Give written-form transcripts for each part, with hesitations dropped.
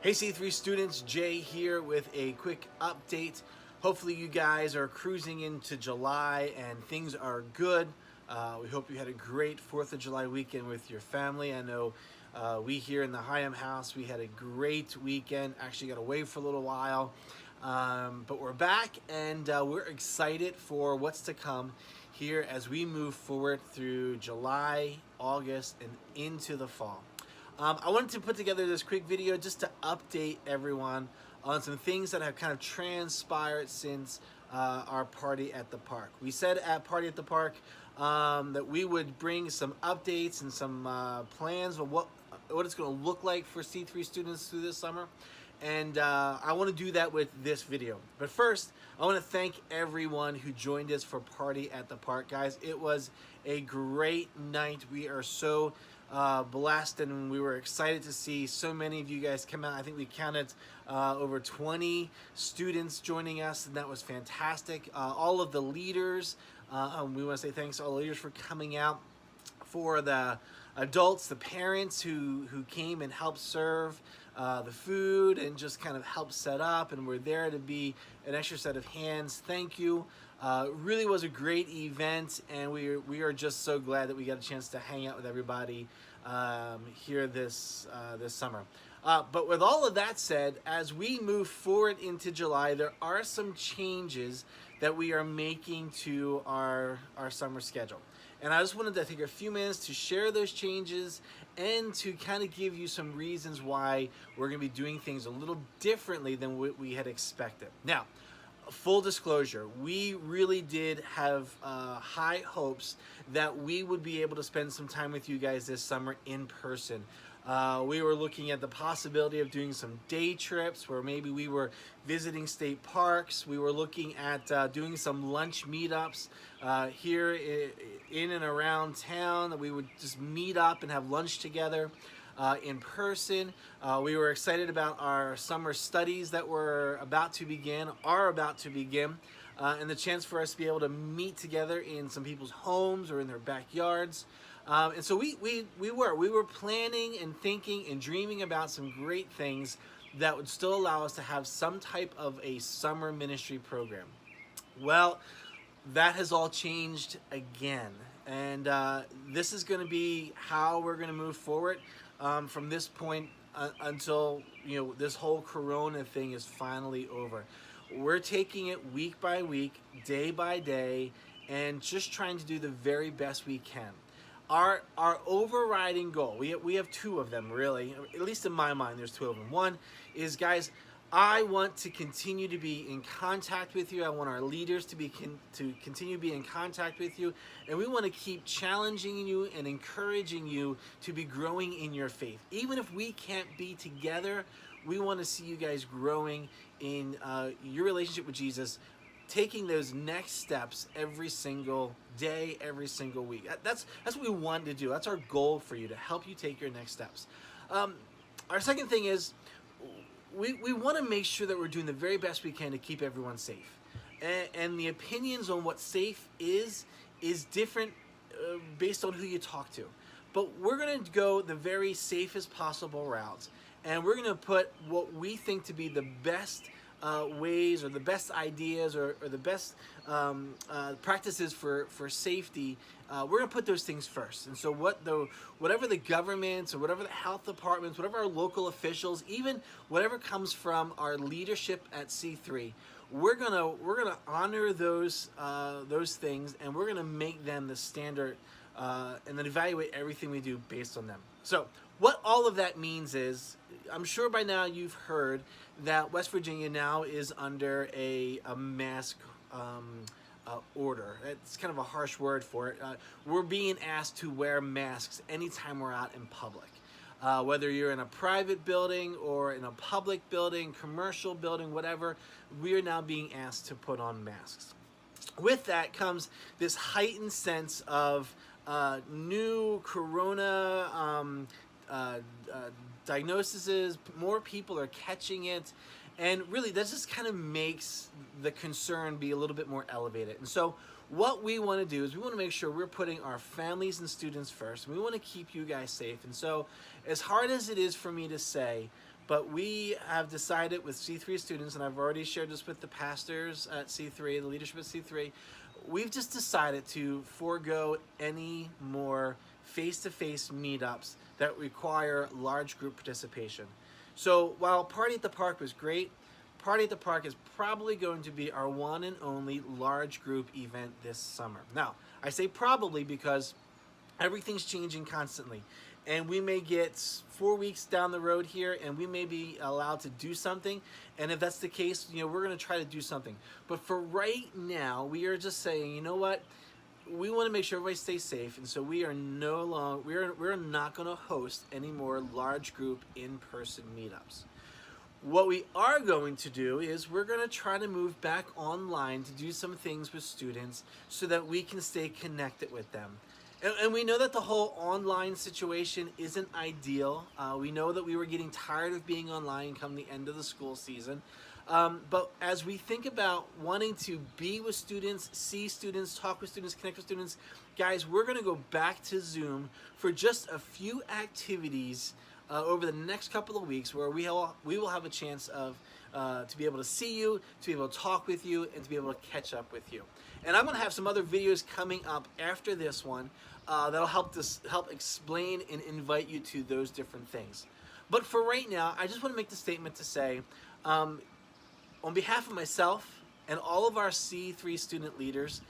Hey C3 students, Jay here with a quick update. Hopefully you guys are cruising into July and things are good. We hope you had a great 4th of July weekend with your family. I know we here in the Hyam house, we had a great weekend. Actually got away for a little while, but we're back and we're excited for what's to come here as we move forward through July, August, and into the fall. I wanted to put together this quick video just to update everyone on some things that have kind of transpired since our party at the park. We said at Party at the Park that we would bring some updates and some plans of what it's going to look like for C3 students through this summer. And I want to do that with this video. But first, I want to thank everyone who joined us for Party at the Park. Guys, it was a great night. We are so blessed, and we were excited to see so many of you guys come out. I think we counted over 20 students joining us, and that was fantastic. All of the leaders, we want to say thanks to all the leaders for coming out. For the adults, the parents who came and helped serve the food and just kind of helped set up and were there to be an extra set of hands. Thank you. Really was a great event, and we are just so glad that we got a chance to hang out with everybody here this summer. But with all of that said, as we move forward into July, there are some changes that we are making to our summer schedule. And I just wanted to take a few minutes to share those changes and to kind of give you some reasons why we're going to be doing things a little differently than what we had expected. Now, full disclosure, we really did have high hopes that we would be able to spend some time with you guys this summer in person. We were looking at the possibility of doing some day trips where maybe we were visiting state parks. We were looking at doing some lunch meetups here in and around town, that we would just meet up and have lunch together in person. We were excited about our summer studies that are about to begin, and the chance for us to be able to meet together in some people's homes or in their backyards. And so we were planning and thinking and dreaming about some great things that would still allow us to have some type of a summer ministry program. Well, that has all changed again, and this is going to be how we're going to move forward from this point until this whole Corona thing is finally over. We're taking it week by week, day by day, and just trying to do the very best we can. Our overriding goal, we have two of them really, at least in my mind there's two of them. One is, guys, I want to continue to be in contact with you. I want our leaders to continue to be in contact with you, and we want to keep challenging you and encouraging you to be growing in your faith. Even if we can't be together, we want to see you guys growing in your relationship with Jesus, taking those next steps every single day, every single week. That's what we want to do. That's our goal for you, to help you take your next steps. Our second thing is, we want to make sure that we're doing the very best we can to keep everyone safe. And the opinions on what safe is different based on who you talk to. But we're going to go the very safest possible route, and we're going to put what we think to be the best ways, or the best ideas, or the best practices for safety. We're going to put those things first. And so whatever the governments, or whatever the health departments, whatever our local officials, even whatever comes from our leadership at C3, we're gonna honor those things, and we're gonna make them the standard, and then evaluate everything we do based on them. So what all of that means is, I'm sure by now you've heard that West Virginia now is under a mask order. It's kind of a harsh word for it. We're being asked to wear masks anytime we're out in public. Whether you're in a private building or in a public building, commercial building, whatever, we are now being asked to put on masks. With that comes this heightened sense of new corona diagnoses. More people are catching it, and really that just kind of makes the concern be a little bit more elevated. And so what we want to do is we want to make sure we're putting our families and students first. We want to keep you guys safe. And so, as hard as it is for me to say, But we have decided with C3 students, and I've already shared this with the pastors at C3, the leadership at C3, we've just decided to forego any more face-to-face meetups that require large group participation. So while Party at the Park was great, Party at the Park is probably going to be our one and only large group event this summer. Now, I say probably because everything's changing constantly, and we may get 4 weeks down the road here and we may be allowed to do something, and if that's the case, we're going to try to do something. But for right now, we are just saying, you know what, we want to make sure everybody stays safe, and so we are we're not going to host any more large group in-person meetups. What we are going to do is we're going to try to move back online to do some things with students so that we can stay connected with them. And we know that the whole online situation isn't ideal. We know that we were getting tired of being online come the end of the school season. But as we think about wanting to be with students, see students, talk with students, connect with students, guys, we're going to go back to Zoom for just a few activities over the next couple of weeks where we will have a chance of to be able to see you, to be able to talk with you, and to be able to catch up with you. And I'm going to have some other videos coming up after this one that'll help explain and invite you to those different things. But for right now, I just want to make the statement to say, on behalf of myself and all of our C3 student leaders,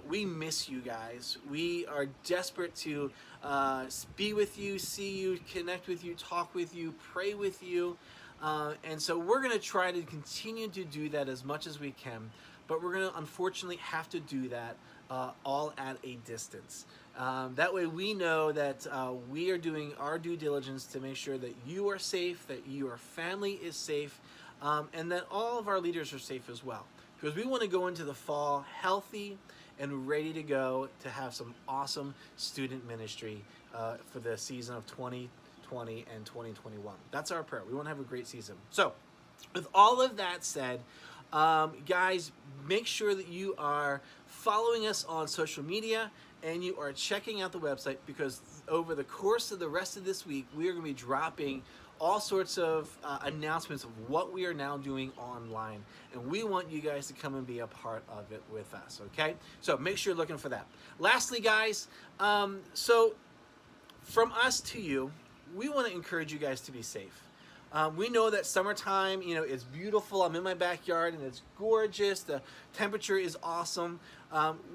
we miss you guys. We are desperate to be with you, see you, connect with you, talk with you, pray with you. And so we're going to try to continue to do that as much as we can. But we're going to unfortunately have to do that all at a distance. That way we know that we are doing our due diligence to make sure that you are safe, that your family is safe, and that all of our leaders are safe as well. Because we want to go into the fall healthy and ready to go to have some awesome student ministry for the season of 2020 and 2021. That's our prayer. We want to have a great season. So with all of that said, guys, make sure that you are following us on social media and you are checking out the website, because over the course of the rest of this week, we are going to be dropping all sorts of announcements of what we are now doing online, and we want you guys to come and be a part of it with us, okay? So make sure you're looking for that. Lastly, guys, so from us to you, we want to encourage you guys to be safe. We know that summertime, it's beautiful. I'm in my backyard and it's gorgeous. The temperature is awesome.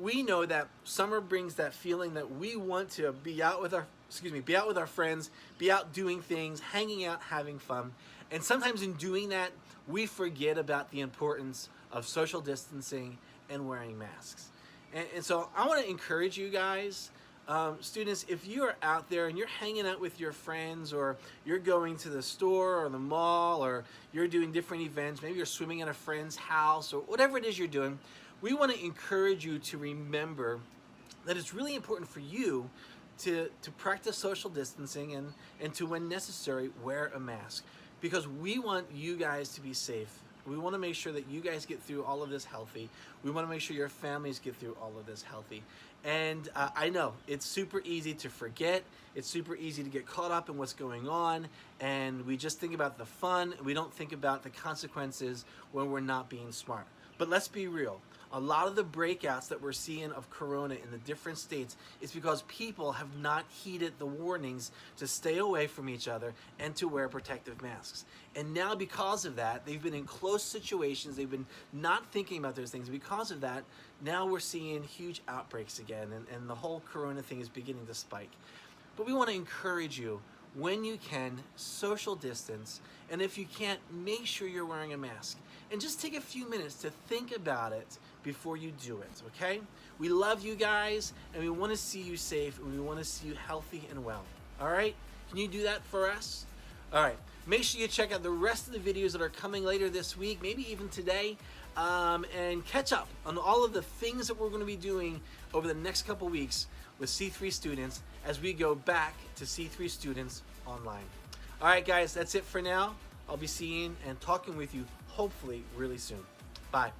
We know that summer brings that feeling that we want to be out with our friends, be out doing things, hanging out, having fun. And sometimes in doing that, we forget about the importance of social distancing and wearing masks. And so I want to encourage you guys, students, if you are out there and you're hanging out with your friends, or you're going to the store or the mall, or you're doing different events, maybe you're swimming at a friend's house, or whatever it is you're doing, we want to encourage you to remember that it's really important for you to practice social distancing and to, when necessary, wear a mask, because we want you guys to be safe. We want to make sure that you guys get through all of this healthy. We want to make sure your families get through all of this healthy. And I know it's super easy to forget. It's super easy to get caught up in what's going on. And we just think about the fun. We don't think about the consequences when we're not being smart. But let's be real. A lot of the breakouts that we're seeing of corona in the different states is because people have not heeded the warnings to stay away from each other and to wear protective masks. And now because of that, they've been in close situations, they've been not thinking about those things. Because of that, now we're seeing huge outbreaks again, and the whole corona thing is beginning to spike. But we want to encourage you, when you can, social distance, and if you can't, make sure you're wearing a mask. And just take a few minutes to think about it before you do it, okay? We love you guys, and we want to see you safe, and we want to see you healthy and well, all right? Can you do that for us? All right, make sure you check out the rest of the videos that are coming later this week, maybe even today, and catch up on all of the things that we're going to be doing over the next couple weeks with C3 Students as we go back to C3 Students online. All right, guys, that's it for now. I'll be seeing and talking with you hopefully really soon. Bye.